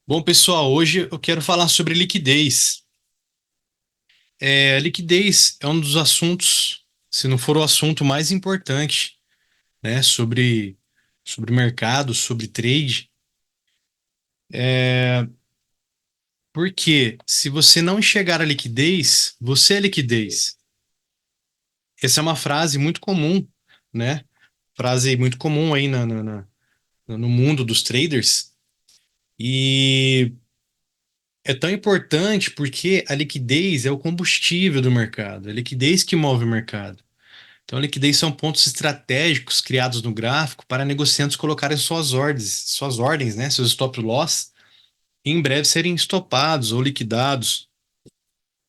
Bom, pessoal, hoje eu quero falar sobre liquidez. Liquidez é um dos assuntos, se não for o assunto mais importante, né, sobre mercado, sobre trade. Porque se você não enxergar a liquidez, você é liquidez. Essa é uma frase muito comum, né? Frase muito comum aí no mundo dos traders. E é tão importante porque a liquidez é o combustível do mercado, é a liquidez que move o mercado. Então, a liquidez são pontos estratégicos criados no gráfico para negociantes colocarem suas ordens, né, seus stop loss, e em breve serem estopados ou liquidados.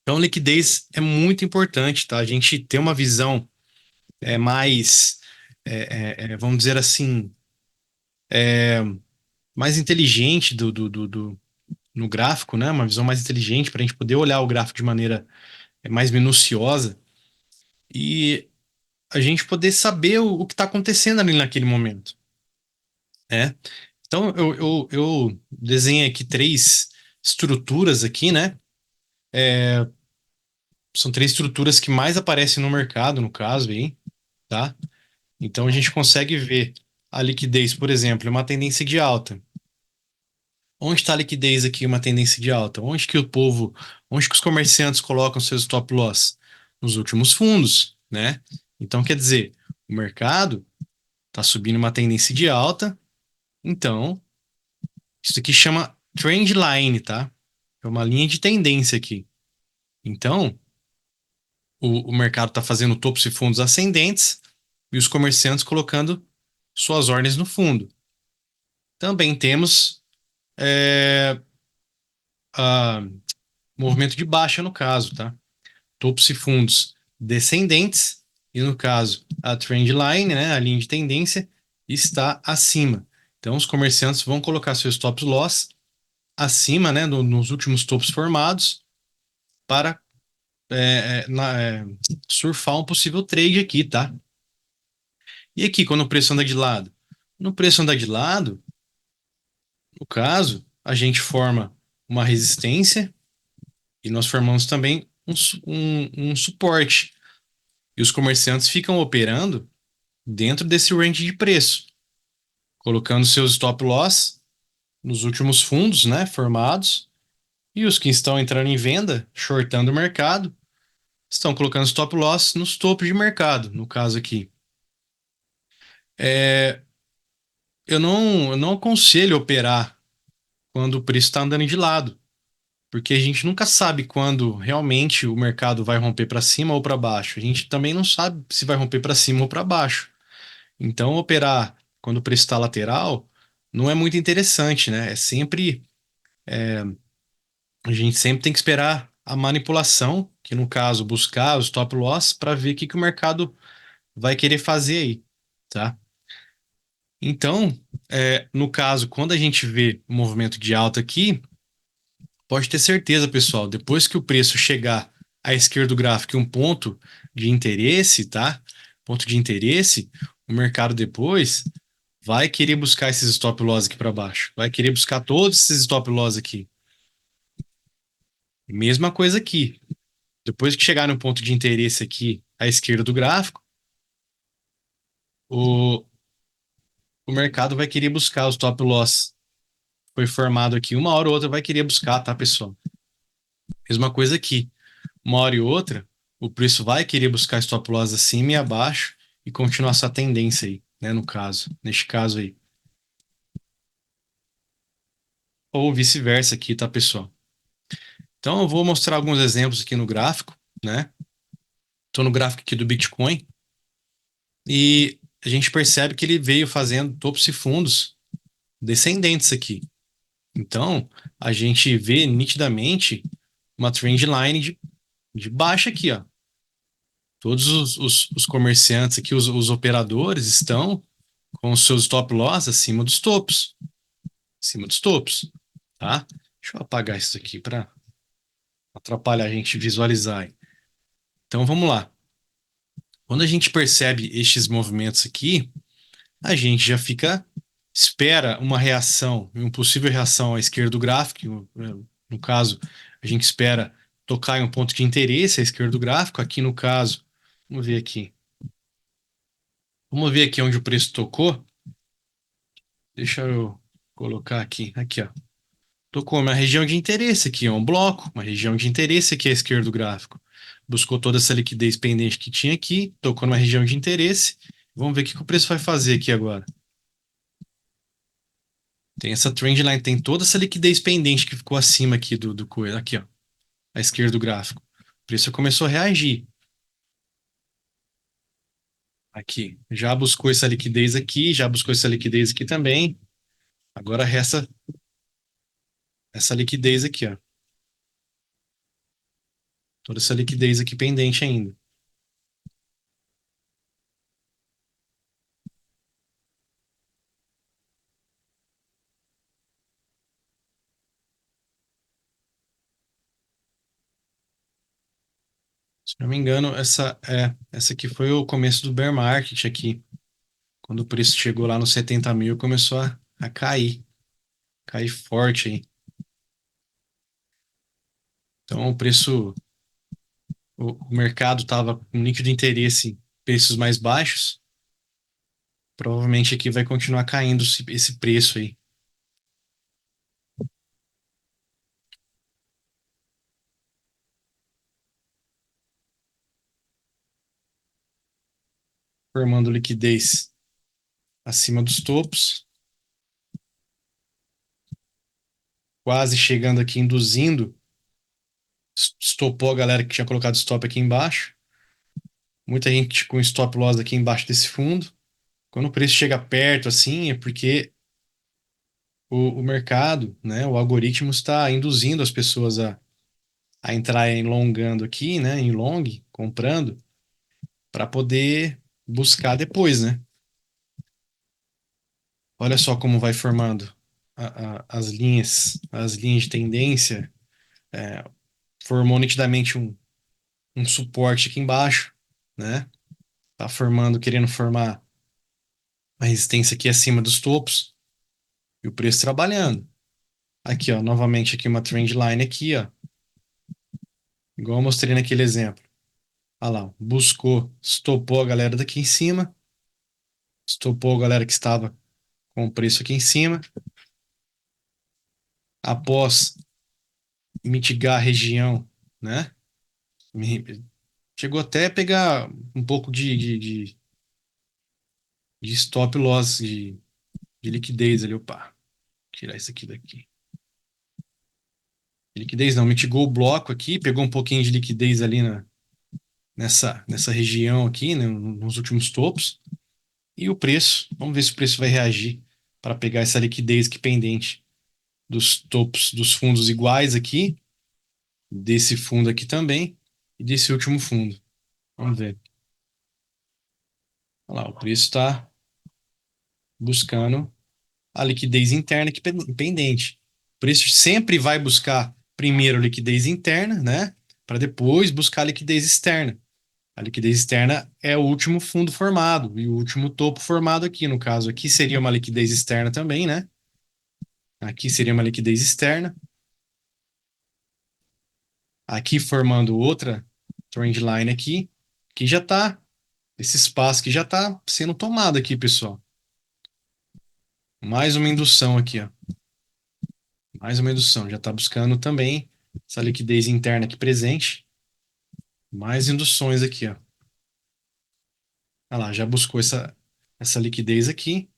Então, liquidez é muito importante, tá? A gente ter uma visão mais, vamos dizer assim, mais inteligente no gráfico, né? Uma visão mais inteligente para a gente poder olhar o gráfico de maneira mais minuciosa e a gente poder saber o que está acontecendo ali naquele momento, né? Então, eu desenhei aqui três estruturas aqui, né? São três estruturas que mais aparecem no mercado, no caso aí, tá? Então, a gente consegue ver a liquidez, por exemplo, é uma tendência de alta. Onde está a liquidez aqui, uma tendência de alta? Onde que os comerciantes colocam seus stop loss? Nos últimos fundos, né? Então, quer dizer, o mercado está subindo uma tendência de alta, então, isso aqui chama trend line, tá? É uma linha de tendência aqui. Então, o mercado está fazendo topos e fundos ascendentes e os comerciantes colocando suas ordens no fundo. Também temos é, a movimento de baixa no caso, tá? Topos e fundos descendentes e no caso a trend line, né, a linha de tendência está acima. Então os comerciantes vão colocar seus stop loss acima, né, nos últimos topos formados para surfar um possível trade aqui, tá? E aqui, quando o preço anda de lado? No preço anda de lado, no caso, a gente forma uma resistência e nós formamos também um suporte. E os comerciantes ficam operando dentro desse range de preço, colocando seus stop loss nos últimos fundos, né, formados, e os que estão entrando em venda, shortando o mercado, estão colocando stop loss nos topos de mercado, no caso aqui. É, eu não aconselho operar quando o preço está andando de lado, porque a gente nunca sabe quando realmente o mercado vai romper para cima ou para baixo. A gente também não sabe se vai romper para cima ou para baixo. Então, operar quando o preço está lateral não é muito interessante, né? A gente sempre tem que esperar a manipulação, que no caso, buscar o stop loss para ver o que que o mercado vai querer fazer aí, tá? Então, no caso, quando a gente vê o movimento de alta aqui, pode ter certeza, pessoal, depois que o preço chegar à esquerda do gráfico em um ponto de interesse, tá? Ponto de interesse, o mercado depois vai querer buscar esses stop loss aqui para baixo, vai querer buscar todos esses stop loss aqui. Mesma coisa aqui. Depois que chegar no ponto de interesse aqui à esquerda do gráfico, o, o mercado vai querer buscar o stop loss. Foi formado aqui, uma hora ou outra vai querer buscar, tá, pessoal? Mesma coisa aqui. Uma hora e outra, o preço vai querer buscar stop loss acima e abaixo e continuar essa tendência aí, né? No caso, neste caso aí. Ou vice-versa aqui, tá, pessoal? Então eu vou mostrar alguns exemplos aqui no gráfico, né? Estou no gráfico aqui do Bitcoin e a gente percebe que ele veio fazendo topos e fundos descendentes aqui. Então, a gente vê nitidamente uma trend line de baixa aqui, ó. Todos os comerciantes aqui, os operadores estão com os seus stop loss acima dos topos, tá? Deixa eu apagar isso aqui para atrapalhar a gente visualizar aí. Então vamos lá. Quando a gente percebe estes movimentos aqui, a gente já fica espera uma reação, uma possível reação à esquerda do gráfico, no caso, a gente espera tocar em um ponto de interesse à esquerda do gráfico, aqui no caso, vamos ver aqui. Vamos ver aqui onde o preço tocou. Deixa eu colocar aqui, aqui, ó. Tocou uma região de interesse aqui, ó, um bloco, uma região de interesse aqui à esquerda do gráfico. Buscou toda essa liquidez pendente que tinha aqui, tocou numa região de interesse. Vamos ver o que que o preço vai fazer aqui agora. Tem essa trendline, tem toda essa liquidez pendente que ficou acima aqui do coisa, aqui, ó, à esquerda do gráfico. O preço começou a reagir. Aqui, já buscou essa liquidez aqui, já buscou essa liquidez aqui também. Agora resta essa liquidez aqui, ó. Toda essa liquidez aqui pendente ainda. Se não me engano, essa aqui foi o começo do bear market aqui. Quando o preço chegou lá nos 70 mil, começou a cair forte aí. Então o mercado estava com nítido interesse em preços mais baixos. Provavelmente aqui vai continuar caindo esse preço aí, formando liquidez acima dos topos, quase chegando aqui, induzindo, estopou a galera que tinha colocado stop aqui embaixo. Muita gente com stop loss aqui embaixo desse fundo. Quando o preço chega perto assim, é porque o mercado, né, o algoritmo está induzindo as pessoas a entrar em longando aqui, né, em long, comprando, para poder buscar depois, né? Olha só como vai formando as linhas de tendência. É, formou nitidamente um suporte aqui embaixo, né? Tá formando, querendo formar uma resistência aqui acima dos topos e o preço trabalhando. Aqui, ó, novamente aqui uma trend line aqui, ó, igual eu mostrei naquele exemplo. Olha lá, buscou, estopou a galera daqui em cima, estopou a galera que estava com o preço aqui em cima. Após mitigar a região, né? Chegou até a pegar um pouco de stop loss, de liquidez ali. Opa, tirar isso aqui daqui. Liquidez não, mitigou o bloco aqui, pegou um pouquinho de liquidez ali nessa região aqui, né, nos últimos topos. E o preço, vamos ver se o preço vai reagir para pegar essa liquidez aqui pendente dos topos dos fundos iguais aqui, desse fundo aqui também, e desse último fundo. Vamos ver. Olha lá, o preço está buscando a liquidez interna aqui pendente. O preço sempre vai buscar primeiro a liquidez interna, né? Para depois buscar a liquidez externa. A liquidez externa é o último fundo formado e o último topo formado aqui. No caso, aqui seria uma liquidez externa também, né? Aqui seria uma liquidez externa. Aqui formando outra trendline aqui, que já está, esse espaço que já está sendo tomado aqui, pessoal. Mais uma indução aqui, ó. Mais uma indução. Já está buscando também essa liquidez interna aqui presente. Mais induções aqui, ó. Olha lá, já buscou essa liquidez aqui.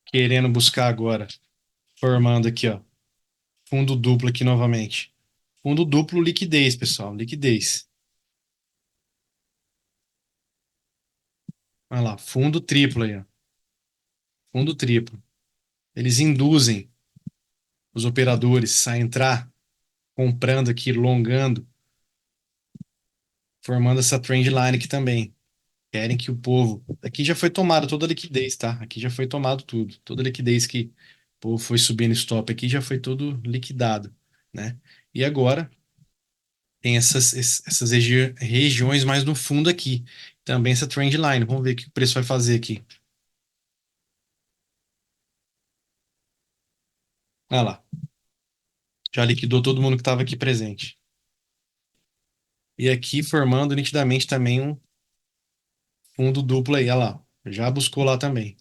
Querendo buscar agora, formando aqui, ó. Fundo duplo aqui novamente. Fundo duplo, liquidez, pessoal. Liquidez. Olha lá, fundo triplo aí, ó. Fundo triplo. Eles induzem os operadores a entrar comprando aqui, longando, formando essa trend line aqui também. Querem que o povo. Aqui já foi tomado toda a liquidez, tá? Aqui já foi tomado tudo. Toda a liquidez que o povo foi subindo stop aqui já foi tudo liquidado, né? E agora tem essas regiões mais no fundo aqui. Também essa trend line. Vamos ver o que o preço vai fazer aqui. Olha lá. Já liquidou todo mundo que estava aqui presente. E aqui formando nitidamente também um fundo duplo aí. Olha lá. Já buscou lá também.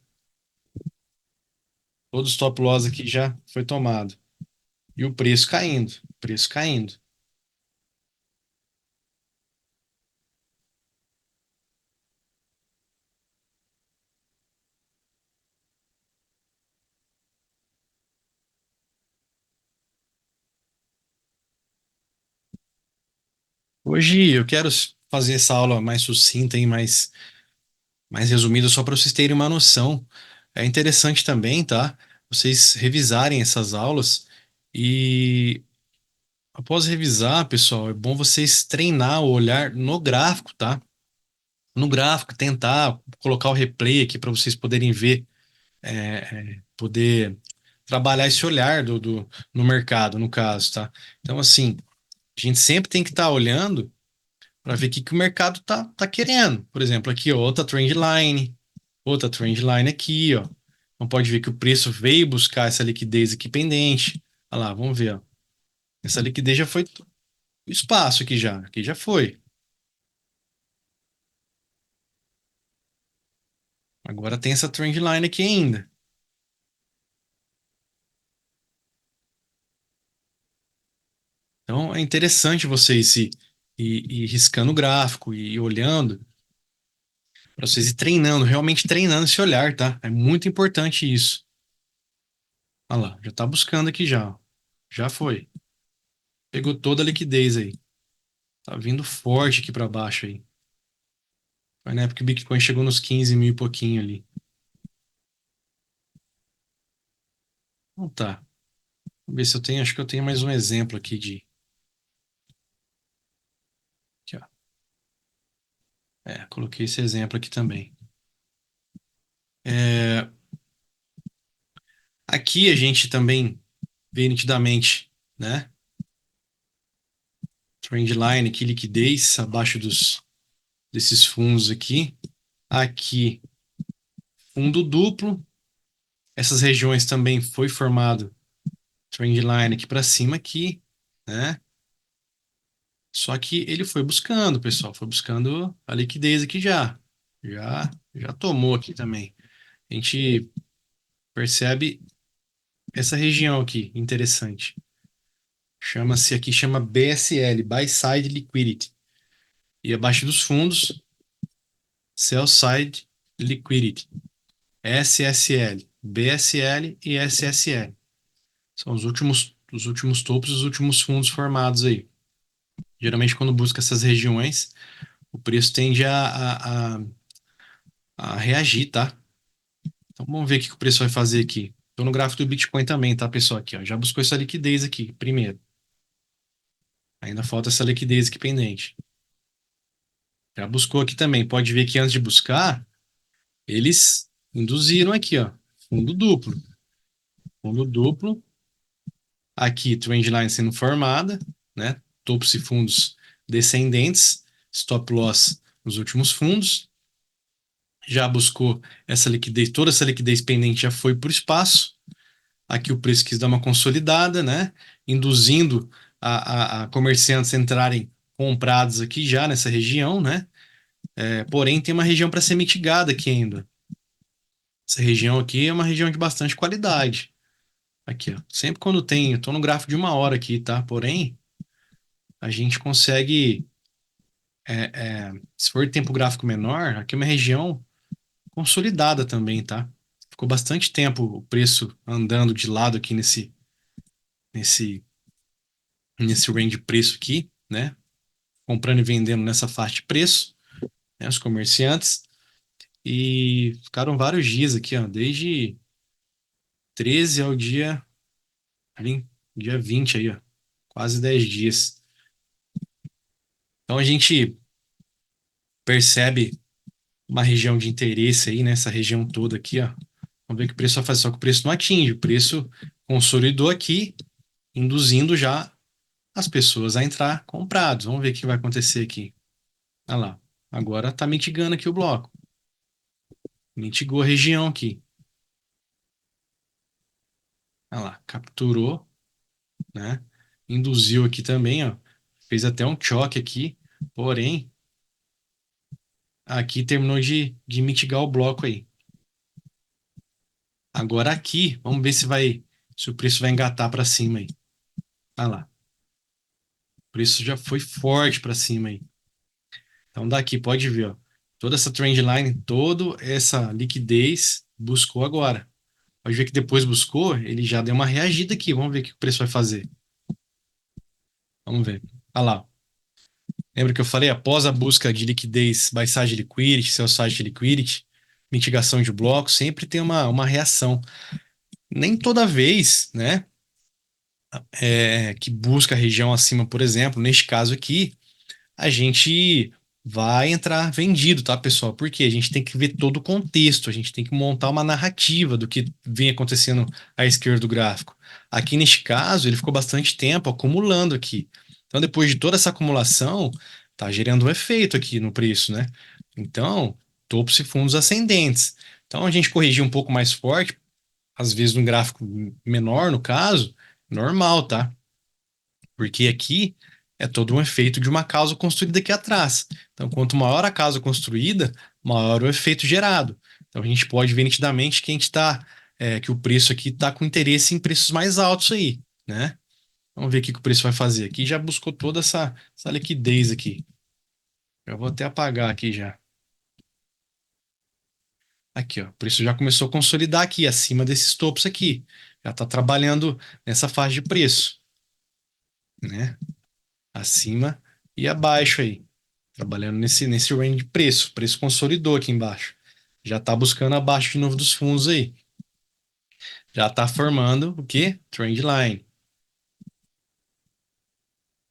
Todo stop loss aqui já foi tomado. E o preço caindo. Preço caindo. Hoje eu quero fazer essa aula mais sucinta e mais resumida, só para vocês terem uma noção. É interessante também, tá? Vocês revisarem essas aulas e após revisar, pessoal, é bom vocês treinar o olhar no gráfico, tá? No gráfico, tentar colocar o replay aqui para vocês poderem ver, poder trabalhar esse olhar no mercado, no caso, tá? Então, assim, a gente sempre tem que estar olhando para ver o que, que o mercado tá querendo. Por exemplo, aqui, ó, outra trend line aqui, ó. Então pode ver que o preço veio buscar essa liquidez aqui pendente. Olha lá, vamos ver, ó. Essa liquidez já foi o espaço aqui já foi. Agora tem essa trend line aqui ainda. Então é interessante vocês ir riscando o gráfico e ir olhando para vocês ir treinando, realmente treinando esse olhar, tá? É muito importante isso. Olha lá, já tá buscando aqui já, ó. Já foi. Pegou toda a liquidez aí. Tá vindo forte aqui para baixo aí. Foi na época que o Bitcoin chegou nos 15 mil e pouquinho ali. Então tá. Vamos ver se eu tenho. Acho que eu tenho mais um exemplo aqui de. Aqui, ó. Coloquei esse exemplo aqui também. É, aqui a gente também vê nitidamente, né? Trendline aqui, liquidez abaixo desses fundos aqui. Aqui, fundo duplo. Essas regiões também foi formado trendline aqui para cima aqui, né? Só que ele foi buscando, pessoal, foi buscando a liquidez aqui já. Já tomou aqui também. A gente percebe essa região aqui, interessante. Chama BSL, Buy Side Liquidity. E abaixo dos fundos, Sell Side Liquidity, SSL, BSL e SSL. São os últimos topos, os últimos fundos formados aí. Geralmente, quando busca essas regiões, o preço tende a reagir, tá? Então, vamos ver o que o preço vai fazer aqui. Estou no gráfico do Bitcoin também, tá, pessoal? Aqui, ó, já buscou essa liquidez aqui, primeiro. Ainda falta essa liquidez aqui pendente. Já buscou aqui também. Pode ver que antes de buscar, eles induziram aqui, ó. Fundo duplo. Fundo duplo. Aqui, trendline sendo formada, né? Topos e fundos descendentes. Stop loss nos últimos fundos. Já buscou essa liquidez, toda essa liquidez pendente já foi por espaço. Aqui o preço quis dar uma consolidada, né? Induzindo a comerciantes entrarem comprados aqui já nessa região, né? Porém, tem uma região para ser mitigada aqui ainda. Essa região aqui é uma região de bastante qualidade. Aqui, ó. Sempre quando tem, eu tô no gráfico de 1 hora aqui, tá? Porém, a gente consegue, se for de tempo gráfico menor, aqui é uma região consolidada também, tá? Ficou bastante tempo o preço andando de lado aqui nesse, nesse range de preço aqui, né? Comprando e vendendo nessa faixa de preço, né? Os comerciantes. E ficaram vários dias aqui, ó, desde 13 ao dia 20 aí, ó, quase 10 dias. Então a gente percebe uma região de interesse aí, nessa região toda aqui, ó. Vamos ver o que o preço vai fazer, só que o preço não atinge, o preço consolidou aqui, induzindo já as pessoas a entrar comprados. Vamos ver o que vai acontecer aqui. Olha lá. Agora tá mitigando aqui o bloco. Mitigou a região aqui. Olha lá, capturou, né? Induziu aqui também, ó. Fez até um choque aqui. Porém, aqui terminou de mitigar o bloco aí. Agora aqui, vamos ver se o preço vai engatar para cima aí. Olha lá, o preço já foi forte para cima aí. Então daqui pode ver, ó, toda essa trend line, toda essa liquidez buscou agora. Pode ver que depois buscou, ele já deu uma reagida aqui. Vamos ver o que o preço vai fazer. Vamos ver. Olha lá. Lembra que eu falei? Após a busca de liquidez, buy side liquidity, sell side liquidity, mitigação de bloco, sempre tem uma reação. Nem toda vez, né, que busca a região acima, por exemplo, neste caso aqui, a gente vai entrar vendido, tá, pessoal? Porque a gente tem que ver todo o contexto, a gente tem que montar uma narrativa do que vem acontecendo à esquerda do gráfico. Aqui neste caso, ele ficou bastante tempo acumulando aqui. Então, depois de toda essa acumulação, tá gerando um efeito aqui no preço, né? Então, topos e fundos ascendentes. Então, a gente corrigir um pouco mais forte, às vezes num gráfico menor, no caso, normal, tá? Porque aqui é todo um efeito de uma causa construída aqui atrás. Então, quanto maior a causa construída, maior o efeito gerado. Então, a gente pode ver nitidamente que a gente está, que o preço aqui está com interesse em preços mais altos aí, né? Vamos ver o que que o preço vai fazer. Aqui já buscou toda essa liquidez aqui. Eu vou até apagar aqui já. Aqui, ó, o preço já começou a consolidar aqui, acima desses topos aqui. Já está trabalhando nessa faixa de preço, né? Acima e abaixo aí. Trabalhando nesse range de preço. O preço consolidou aqui embaixo. Já está buscando abaixo de novo dos fundos aí. Já está formando o quê? Trend line.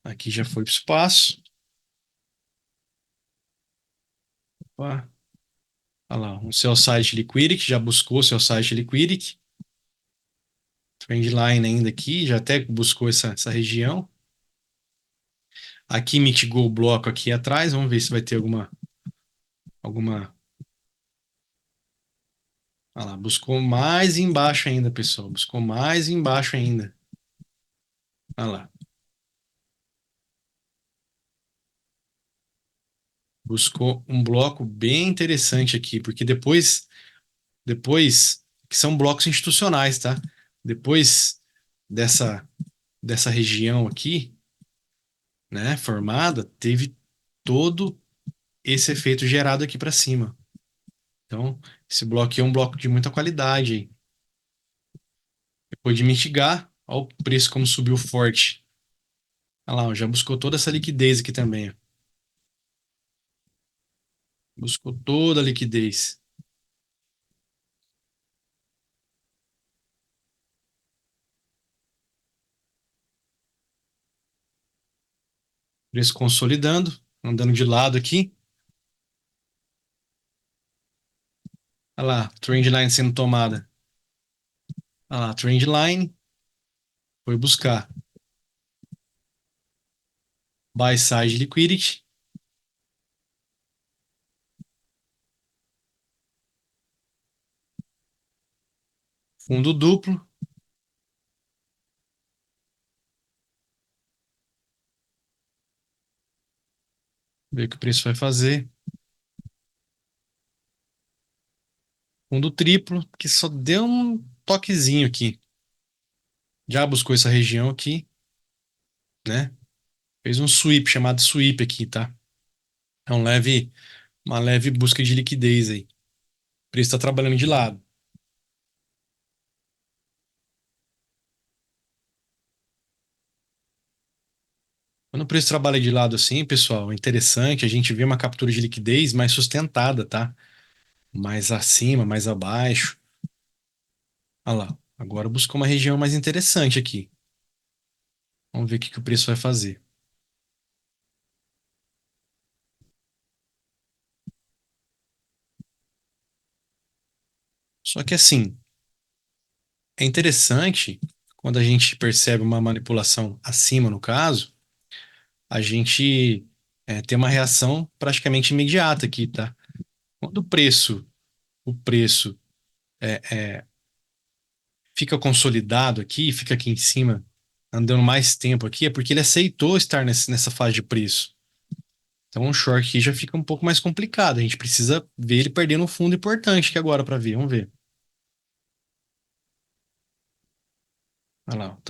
Aqui já foi para o espaço. Opa. Olha lá, um sell side liquidity, já buscou seu side liquidity. Trend line ainda aqui, já até buscou essa região. Aqui mitigou o bloco aqui atrás. Vamos ver se vai ter alguma. Olha lá, buscou mais embaixo ainda, pessoal. Buscou mais embaixo ainda. Olha lá. Buscou um bloco bem interessante aqui, porque depois que são blocos institucionais, tá? Depois dessa dessa região aqui, né, formada, teve todo esse efeito gerado aqui para cima. Então, esse bloco aqui é um bloco de muita qualidade aí. Depois de mitigar, olha o preço como subiu forte. Olha lá, ó, já buscou toda essa liquidez aqui também, ó. Buscou toda a liquidez. Preço consolidando, andando de lado aqui. Olha lá, trend line sendo tomada. Olha lá, trend line foi buscar buy side liquidity, fundo duplo, ver o que o preço vai fazer. Fundo triplo, que só deu um toquezinho aqui. Já buscou essa região aqui, né? Fez um sweep, chamado sweep aqui, tá? É uma leve busca de liquidez aí. O preço está trabalhando de lado. Quando o preço trabalha de lado assim, pessoal, é interessante a gente vê uma captura de liquidez mais sustentada, tá? Mais acima, mais abaixo. Olha lá. Agora buscou uma região mais interessante aqui. Vamos ver o que que o preço vai fazer. Só que assim, é interessante quando a gente percebe uma manipulação acima, no caso, a gente. tem uma reação praticamente imediata aqui, tá? Quando o preço fica consolidado aqui, fica aqui em cima, andando mais tempo aqui, é porque ele aceitou estar nessa fase de preço. Então, um short aqui já fica um pouco mais complicado. A gente precisa ver ele perdendo um fundo importante aqui agora para ver. Vamos ver. Olha lá,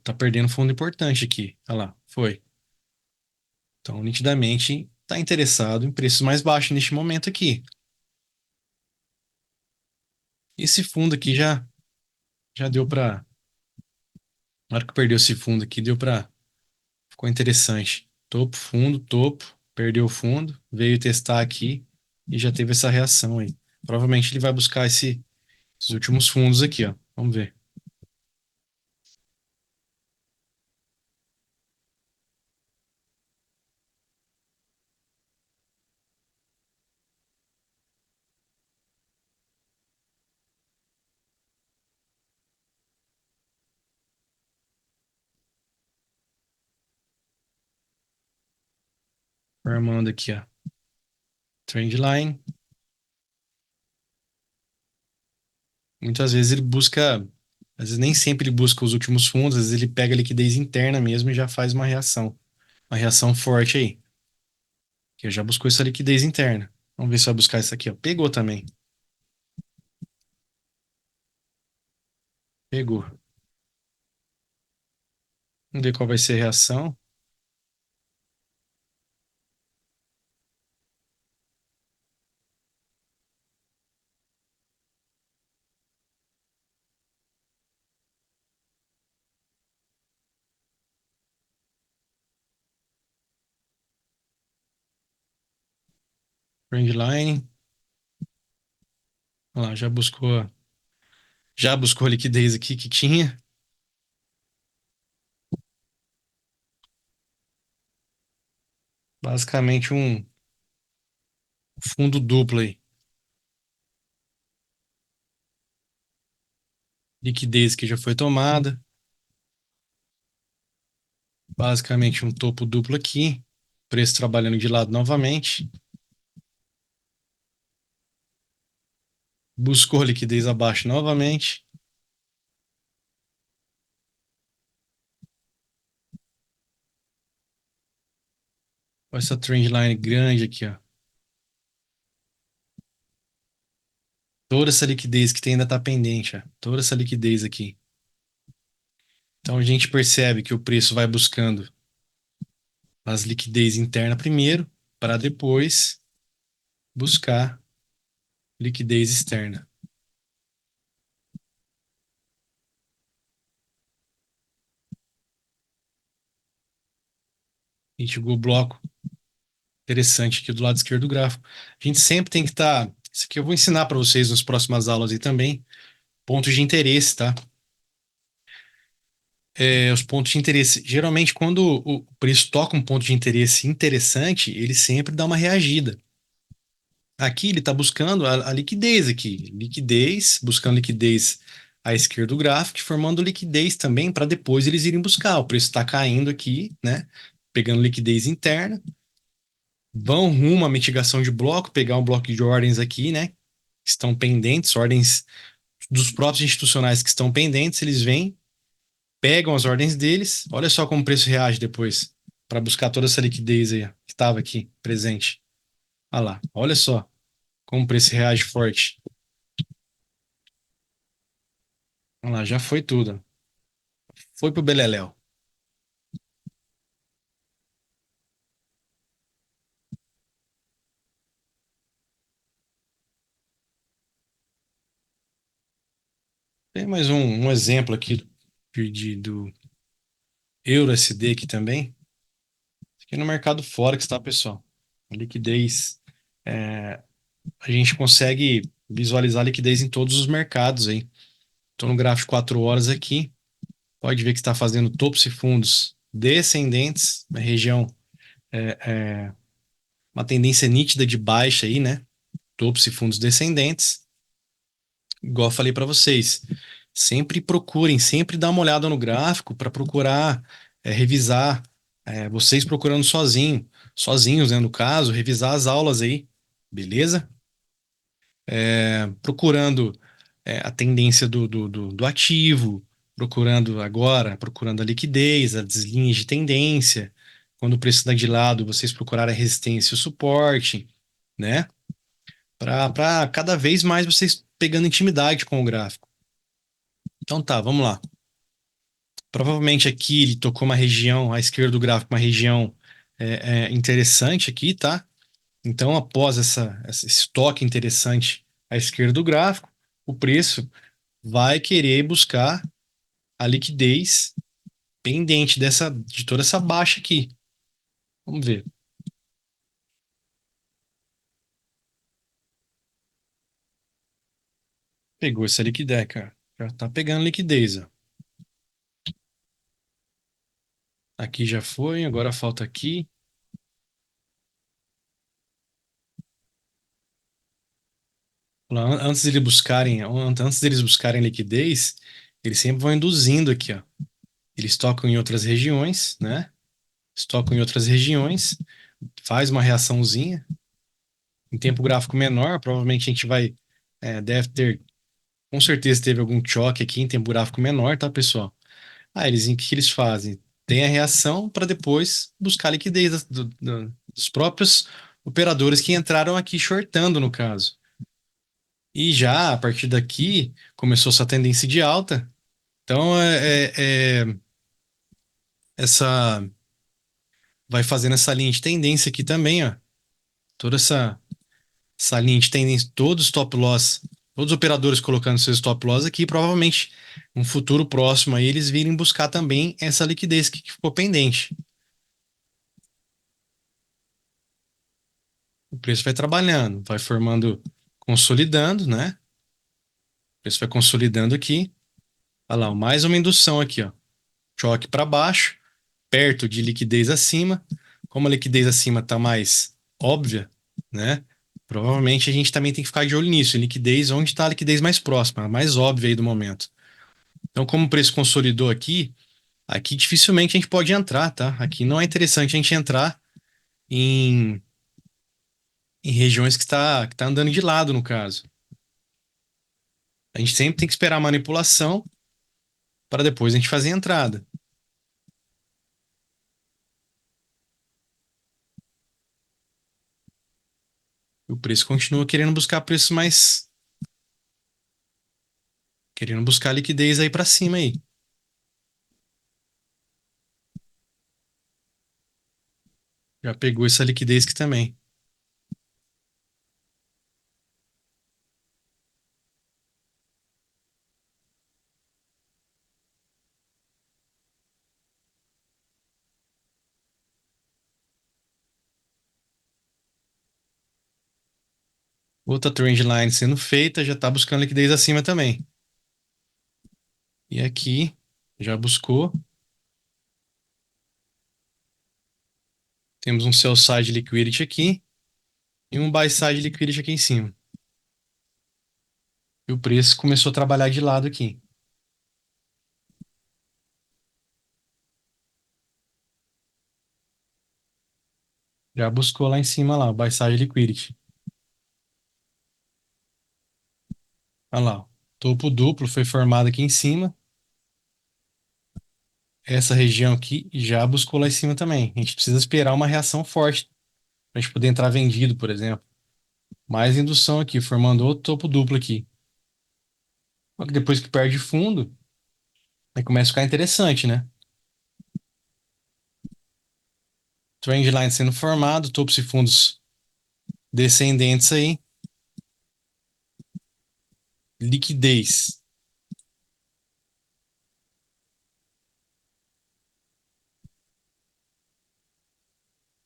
tá perdendo fundo importante aqui. Olha lá, foi. Então, nitidamente, está interessado em preços mais baixos neste momento aqui. Esse fundo aqui já deu para. Na hora que perdeu esse fundo aqui, deu para. Ficou interessante. Topo, fundo, topo, perdeu o fundo, veio testar aqui e já teve essa reação aí. Provavelmente ele vai buscar esses últimos fundos aqui, ó. Vamos ver. Formando aqui, ó. Trendline. Muitas vezes ele busca, às vezes nem sempre ele busca os últimos fundos, às vezes ele pega a liquidez interna mesmo e já faz uma reação forte aí. Que já buscou essa liquidez interna. Vamos ver se vai buscar isso aqui, ó. Pegou também. Pegou. Vamos ver qual vai ser a reação. Trendline. Olha lá, já buscou a liquidez aqui que tinha. Basicamente um fundo duplo aí. Liquidez que já foi tomada. Basicamente um topo duplo aqui. Preço trabalhando de lado novamente. Buscou liquidez abaixo novamente. Olha essa trendline grande aqui, ó. Toda essa liquidez que tem ainda está pendente, ó. Toda essa liquidez aqui. Então a gente percebe que o preço vai buscando as liquidez interna primeiro, para depois buscar liquidez externa. A gente chegou o bloco interessante aqui do lado esquerdo do gráfico. A gente sempre tem que estar. Isso aqui eu vou ensinar para vocês nas próximas aulas e também. Pontos de interesse, tá? Os pontos de interesse. Geralmente, quando o preço toca um ponto de interesse interessante, ele sempre dá uma reagida. Aqui ele está buscando a liquidez aqui. Liquidez, buscando liquidez à esquerda do gráfico, formando liquidez também para depois eles irem buscar. O preço está caindo aqui, né? Pegando liquidez interna. Vão rumo à mitigação de bloco, pegar um bloco de ordens aqui, né? Que estão pendentes, ordens dos próprios institucionais que estão pendentes, eles vêm, pegam as ordens deles. Olha só como o preço reage depois, para buscar toda essa liquidez aí, ó, que estava aqui presente. Olha lá, olha só como o preço reage forte. Olha lá, já foi tudo. Foi pro Beleléu. Tem mais um exemplo aqui do EURUSD aqui também. Aqui no mercado Forex, tá, pessoal? A liquidez. é, a gente consegue visualizar a liquidez em todos os mercados aí. Estou no gráfico 4 horas aqui. Pode ver que está fazendo topos e fundos descendentes, na região, uma tendência nítida de baixa aí, né? Topos e fundos descendentes. Igual eu falei para vocês, sempre procurem, sempre dá uma olhada no gráfico para procurar revisar. Vocês procurando sozinhos, né, no caso, revisar as aulas aí, beleza? Procurando a tendência do ativo, procurando a liquidez, as linhas de tendência. Quando o preço está de lado, vocês procurarem a resistência e o suporte, né? Para cada vez mais vocês pegando intimidade com o gráfico. Então tá, vamos lá. Provavelmente aqui ele tocou uma região, à esquerda do gráfico, uma região interessante aqui, tá? Então, após esse toque interessante à esquerda do gráfico, o preço vai querer buscar a liquidez pendente de toda essa baixa aqui. Vamos ver. Pegou essa liquidez, cara. Já tá pegando liquidez, ó. Aqui já foi, agora falta aqui. Antes deles buscarem liquidez, eles sempre vão induzindo aqui, ó. Eles tocam em outras regiões, né? Estocam em outras regiões, faz uma reaçãozinha. Em tempo gráfico menor, provavelmente a gente deve ter, com certeza teve algum choque aqui em tempo gráfico menor, tá, pessoal? O que que eles fazem? Tem a reação para depois buscar a liquidez dos próprios operadores que entraram aqui shortando, no caso. E já a partir daqui começou essa tendência de alta. Então, essa vai fazendo essa linha de tendência aqui também, ó. Toda essa linha de tendência, todos os stop loss, todos os operadores colocando seus stop loss aqui, provavelmente um futuro próximo aí eles virem buscar também essa liquidez que ficou pendente. O preço vai trabalhando, vai formando, consolidando, né? O preço vai consolidando aqui. Olha lá, mais uma indução aqui, ó. Choque para baixo, perto de liquidez acima. Como a liquidez acima está mais óbvia, né? Provavelmente a gente também tem que ficar de olho nisso. Liquidez, onde está a liquidez mais próxima, a mais óbvia aí do momento. Então, como o preço consolidou aqui dificilmente a gente pode entrar, tá? Aqui não é interessante a gente entrar em, em regiões que tá andando de lado, no caso. A gente sempre tem que esperar a manipulação para depois a gente fazer a entrada. E o preço continua querendo buscar preços mais. Querendo buscar liquidez aí para cima aí. Já pegou essa liquidez aqui também. Outra trend line sendo feita, já está buscando liquidez acima também. E aqui já buscou. Temos um sell side liquidity aqui e um buy side liquidity aqui em cima. E o preço começou a trabalhar de lado aqui. Já buscou lá em cima lá, o buy side liquidity. Olha lá, o topo duplo foi formado aqui em cima. Essa região aqui já buscou lá em cima também. A gente precisa esperar uma reação forte para a gente poder entrar vendido, por exemplo. Mais indução aqui, formando outro topo duplo aqui. Só que depois que perde fundo, aí começa a ficar interessante, né? Trendline sendo formado, topos e fundos descendentes aí. Liquidez.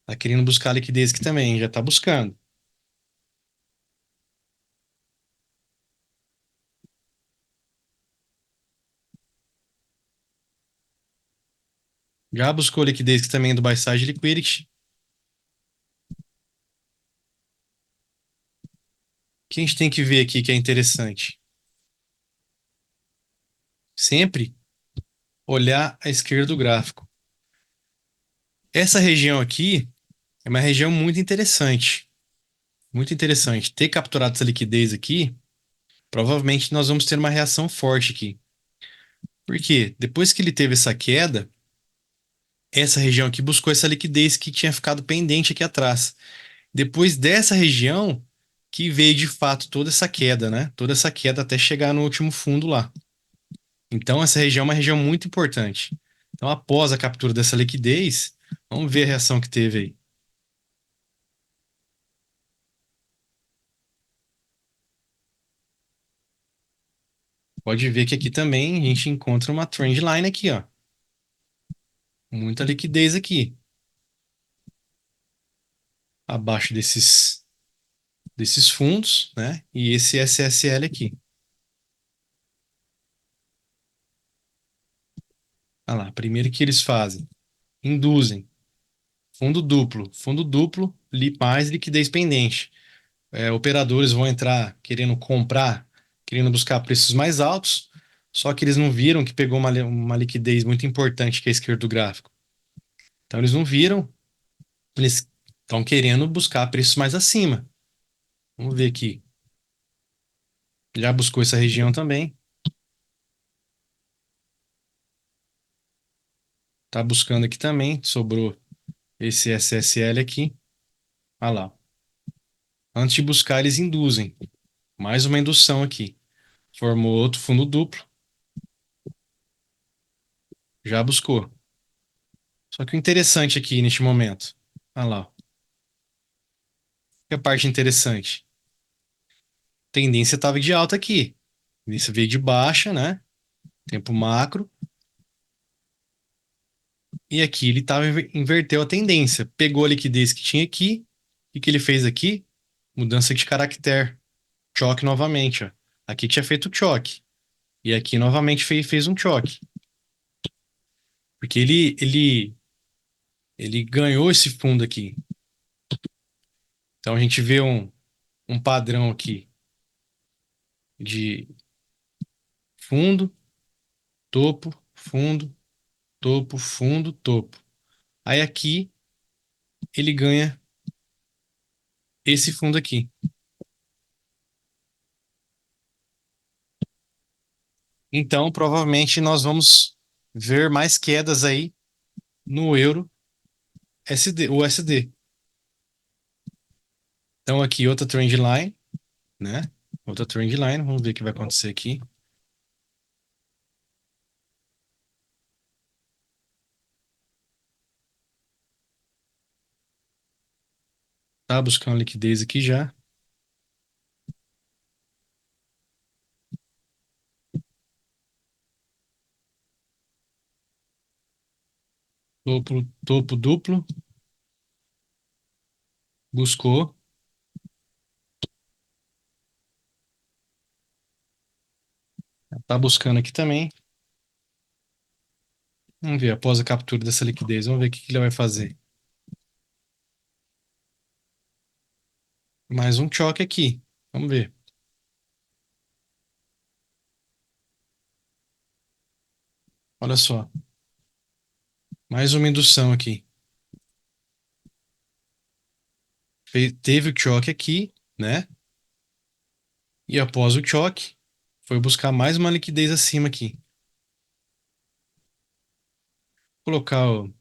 Tá querendo buscar liquidez aqui também, já tá buscando. Já buscou liquidez aqui também do buy side liquidity. O que a gente tem que ver aqui que é interessante? Sempre olhar à esquerda do gráfico. Essa região aqui é uma região muito interessante. Muito interessante. Ter capturado essa liquidez aqui, provavelmente nós vamos ter uma reação forte aqui. Por quê? Depois que ele teve essa queda, essa região aqui buscou essa liquidez que tinha ficado pendente aqui atrás. Depois dessa região que veio de fato toda essa queda, né? Toda essa queda até chegar no último fundo lá. Então essa região é uma região muito importante. Então após a captura dessa liquidez, vamos ver a reação que teve aí. Pode ver que aqui também a gente encontra uma trend line aqui, ó. Muita liquidez aqui, abaixo desses fundos, né? E esse SSL aqui. Olha lá, primeiro que eles fazem, induzem fundo duplo, mais liquidez pendente. Operadores vão entrar querendo comprar, querendo buscar preços mais altos, só que eles não viram que pegou uma liquidez muito importante que é a esquerda do gráfico. Então eles não viram, eles estão querendo buscar preços mais acima. Vamos ver aqui. Já buscou essa região também. Tá buscando aqui também. Sobrou esse SSL aqui. Olha lá. Antes de buscar, eles induzem. Mais uma indução aqui. Formou outro fundo duplo. Já buscou. Só que o interessante aqui neste momento. Olha lá. Que é a parte interessante. Tendência estava de alta aqui. Tendência veio de baixa, né? Tempo macro. E aqui ele inverteu a tendência. Pegou a liquidez que tinha aqui. E o que ele fez aqui? Mudança de caractere. Choque novamente, ó. Aqui tinha feito choque. E aqui novamente fez um choque. Porque ele ganhou esse fundo aqui. Então a gente vê um padrão aqui de fundo, topo, fundo, topo, fundo, topo. Aí aqui ele ganha esse fundo aqui. Então provavelmente nós vamos ver mais quedas aí no euro SD, USD. Então aqui outra trend line, né? Outra trend line, vamos ver o que vai acontecer aqui. Tá buscando liquidez aqui já. Topo, topo duplo, buscou. Tá buscando aqui também. Vamos ver, após a captura dessa liquidez, vamos ver o que que ele vai fazer. Mais um choque aqui. Vamos ver. Olha só. Mais uma indução aqui. Teve o choque aqui, né? E após o choque, foi buscar mais uma liquidez acima aqui. Colocar o. A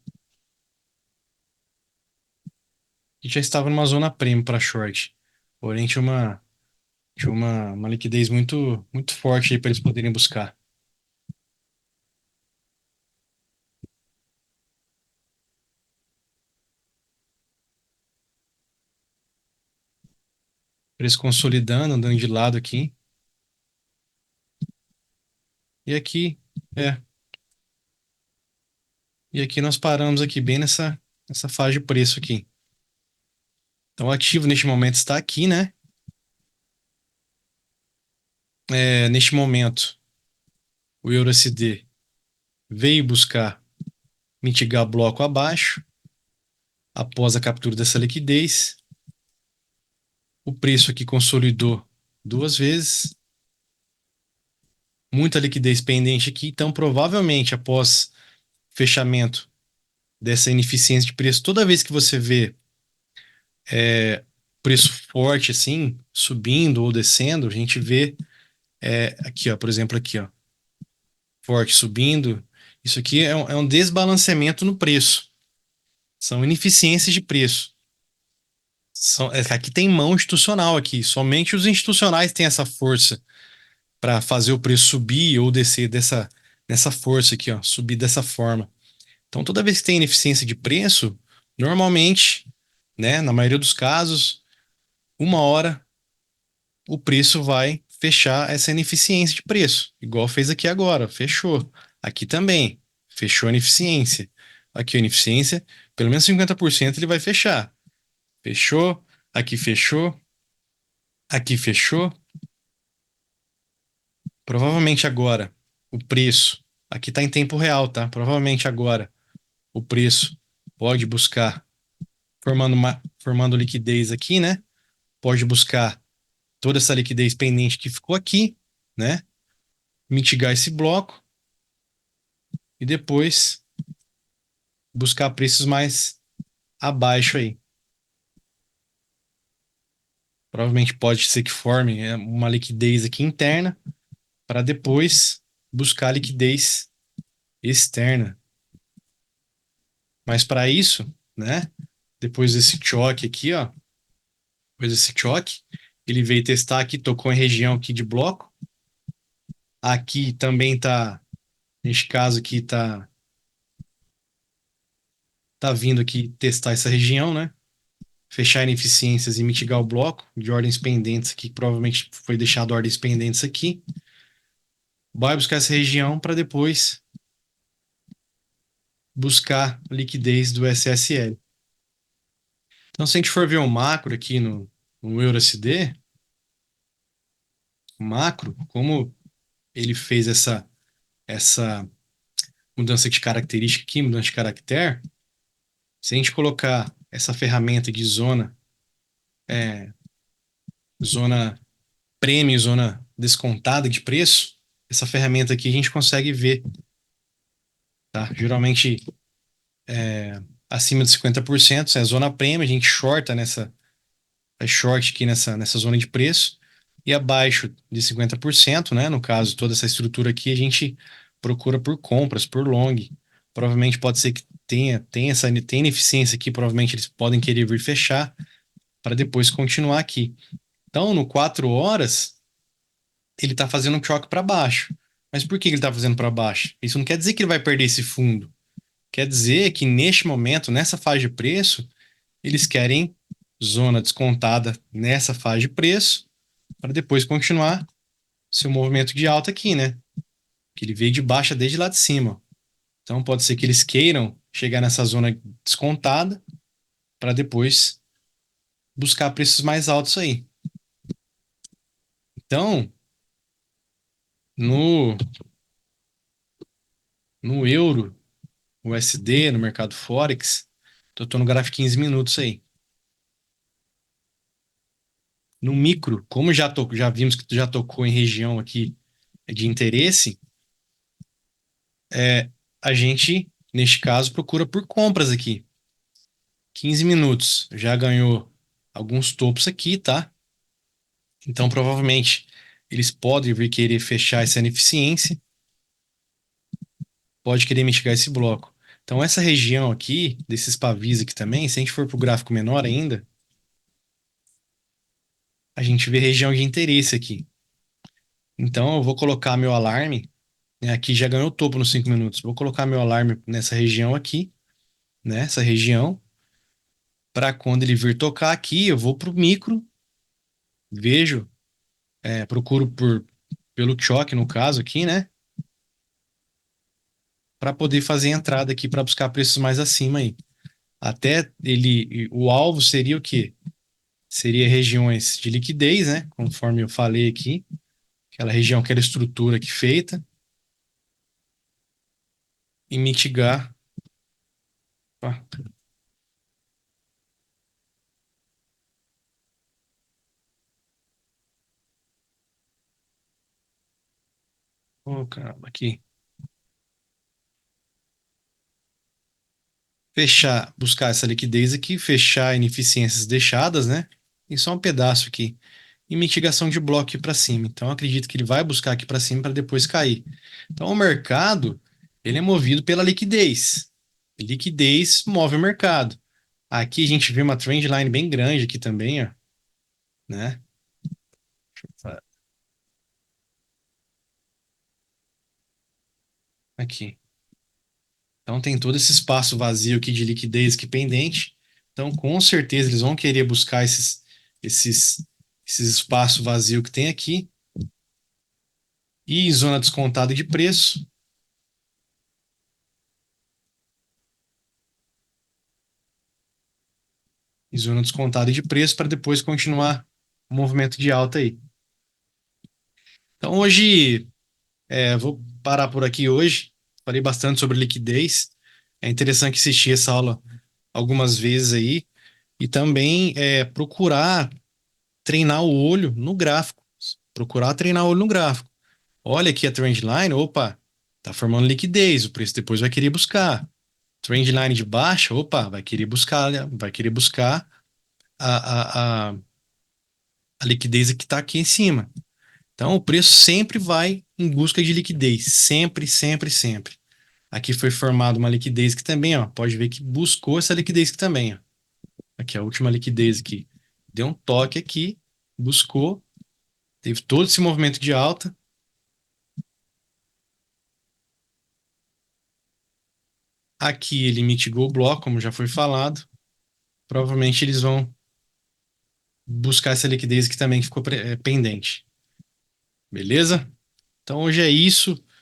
gente já estava numa zona premium para short. Porém, tinha uma liquidez muito forte aí para eles poderem buscar. Eles consolidando, andando de lado aqui. E aqui, é. E aqui nós paramos aqui bem nessa faixa de preço aqui. Então, o ativo neste momento está aqui, né? Neste momento, o EURUSD veio buscar mitigar bloco abaixo. Após a captura dessa liquidez, o preço aqui consolidou duas vezes. Muita liquidez pendente aqui. Então, provavelmente, após fechamento dessa ineficiência de preço. Toda vez que você vê preço forte assim, subindo ou descendo, a gente vê aqui, ó, por exemplo, aqui, ó, forte subindo. Isso aqui é um desbalanceamento no preço. São ineficiências de preço. Aqui tem mão institucional aqui. Somente os institucionais têm essa força para fazer o preço subir ou descer nessa força aqui, ó, subir dessa forma. Então, toda vez que tem ineficiência de preço, normalmente, né, na maioria dos casos, uma hora o preço vai fechar essa ineficiência de preço, igual fez aqui agora, fechou. Aqui também, fechou a ineficiência. Aqui a ineficiência, pelo menos 50% ele vai fechar. Fechou, aqui fechou, aqui fechou. Provavelmente agora o preço, aqui está em tempo real, tá? Provavelmente agora o preço pode buscar, formando liquidez aqui, né? Pode buscar toda essa liquidez pendente que ficou aqui, né? Mitigar esse bloco e depois buscar preços mais abaixo aí. Provavelmente pode ser que forme uma liquidez aqui interna para depois buscar liquidez externa. Mas para isso, né? Depois desse choque aqui, ó, depois desse choque, ele veio testar aqui, tocou em região aqui de bloco. Aqui também tá, neste caso aqui tá vindo aqui testar essa região, né? Fechar ineficiências e mitigar o bloco de ordens pendentes aqui, que provavelmente foi deixado ordens pendentes aqui. Vai buscar essa região para depois buscar liquidez do SSL. Então, se a gente for ver o macro aqui no EURUSD, o macro, como ele fez essa mudança de característica aqui, mudança de caractere, se a gente colocar essa ferramenta de zona prêmio, zona descontada de preço, essa ferramenta aqui a gente consegue ver, tá? Geralmente acima de 50%, é a zona prêmio, a gente shorta faz short aqui nessa zona de preço, e abaixo de 50%, né? No caso, toda essa estrutura aqui, a gente procura por compras, por long. Provavelmente pode ser que tenha ineficiência aqui, provavelmente eles podem querer vir fechar para depois continuar aqui. Então, no 4 horas, ele está fazendo um choque para baixo. Mas por que ele está fazendo para baixo? Isso não quer dizer que ele vai perder esse fundo. Quer dizer que neste momento, nessa fase de preço, eles querem zona descontada nessa fase de preço para depois continuar seu movimento de alta aqui, né? Que ele veio de baixa desde lá de cima. Então pode ser que eles queiram chegar nessa zona descontada para depois buscar preços mais altos aí. Então, no, no euro, USD, no mercado Forex, tô no gráfico 15 minutos aí. No micro, como já vimos que tu já tocou em região aqui de interesse, a gente, neste caso, procura por compras aqui. 15 minutos, já ganhou alguns topos aqui, tá? Então, provavelmente, eles podem vir querer fechar essa ineficiência, pode querer mitigar esse bloco. Então, essa região aqui, desses pavis aqui também, se a gente for para o gráfico menor ainda, a gente vê região de interesse aqui. Então, eu vou colocar meu alarme, né, aqui já ganhou topo nos 5 minutos. Vou colocar meu alarme nessa região aqui, nessa região, para quando ele vir tocar aqui, eu vou para o micro, vejo, procuro pelo choque, no caso aqui, né? Para poder fazer a entrada aqui para buscar preços mais acima aí. Até o alvo seria o quê? Seria regiões de liquidez, né? Conforme eu falei aqui, aquela região, aquela estrutura aqui feita, e mitigar. Opa, oh, caramba, aqui. fechar, buscar essa liquidez aqui, fechar ineficiências deixadas, né? E só um pedaço aqui. E mitigação de bloco aqui para cima. Então, eu acredito que ele vai buscar aqui para cima para depois cair. Então, o mercado, ele é movido pela liquidez. Liquidez move o mercado. Aqui a gente vê uma trend line bem grande aqui também, ó, né? Aqui. Então tem todo esse espaço vazio aqui de liquidez aqui pendente. Então, com certeza, eles vão querer buscar esses, esses espaços vazios que tem aqui. E em zona descontada de preço. Em zona descontada de preço para depois continuar o movimento de alta aí. Então, hoje, vou parar por aqui hoje. Falei bastante sobre liquidez. É interessante assistir essa aula algumas vezes aí. E também procurar treinar o olho no gráfico. Procurar treinar o olho no gráfico. Olha aqui a trendline, opa, tá formando liquidez, o preço depois vai querer buscar. Trendline de baixa, opa, vai querer buscar a, a, a, a liquidez que está aqui em cima. Então o preço sempre vai em busca de liquidez, sempre, sempre, sempre. Aqui foi formada uma liquidez que também, ó, pode ver que buscou essa liquidez que também, ó. Aqui a última liquidez aqui. Deu um toque aqui, buscou, teve todo esse movimento de alta. Aqui ele mitigou o bloco, como já foi falado. Provavelmente eles vão buscar essa liquidez que também ficou pendente. Beleza? Então hoje é isso.